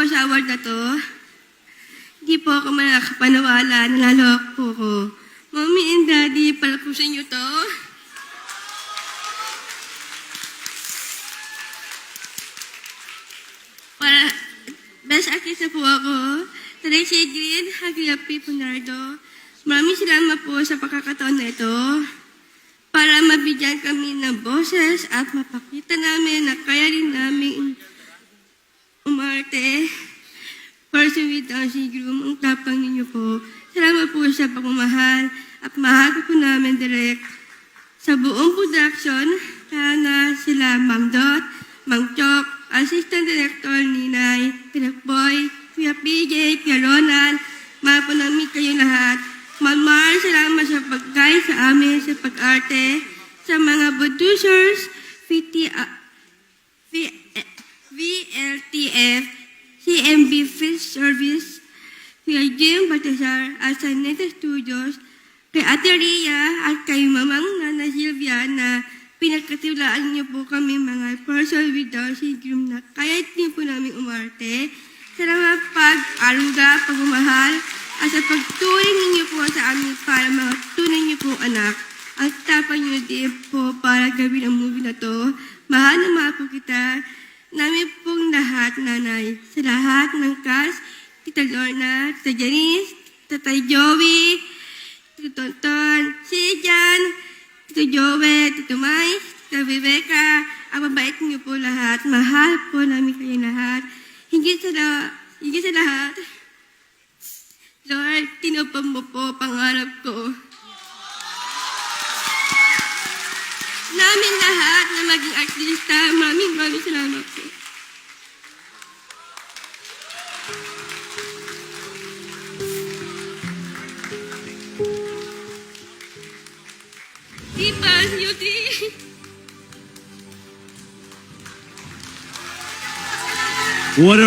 sa award na to. Hindi po ako makakapaniwala, nalalok po ko. Mommy and Daddy, palapusin niyo to. Para, best actress na po ako. Tracy Green, Hagilapi Punardo. Maraming salamat po sa pagkakataon na ito para mabigyan kami ng boses at mapakita namin na kaya rin namin umarte. Person with Down syndrome, ang tapang ninyo po. Salamat po sa pagmamahal at mahal po namin direct sa buong production na sila Ma'am Dot, Ma'am Chok, Assistant Director Ninay, Pinakboy, Kuya PJ, Kuya Ronan, mahal po namin kayo lahat. Ma'am Mar, salamat sa pag-guide sa amin sa pag-arte, sa mga producers, VLTF, CMB Field Service, Kuya Jim Baltasar at sa Neta Studios, kay Ate Rhea at kay Mamang Nana Silvia na pinagkatiwalaan niyo po kami mga person with Down syndrome na kaya din po namin umarte. Salamat pag-aruga, pagmamahal, at sa pagturing ninyo po sa amin para mga tunay niyo po anak. Ang tapang niyo din po para gawin ang movie na to. Mahal na mahal po kita. Namin pong lahat, nanay. Sa lahat ng cast, Tita Lorna, Tita Janice, Tita Joey, Tito Tonton, si Jan, Tito Joey, Tito Mai, Tita Rebecca. Ang mabait niyo po lahat. Mahal po namin kayo lahat. Hingit sa lahat, Lord, tinupad mo po pangarap ko. Namin lahat na maging artista, maraming salamat po. Diba, Yuti? What a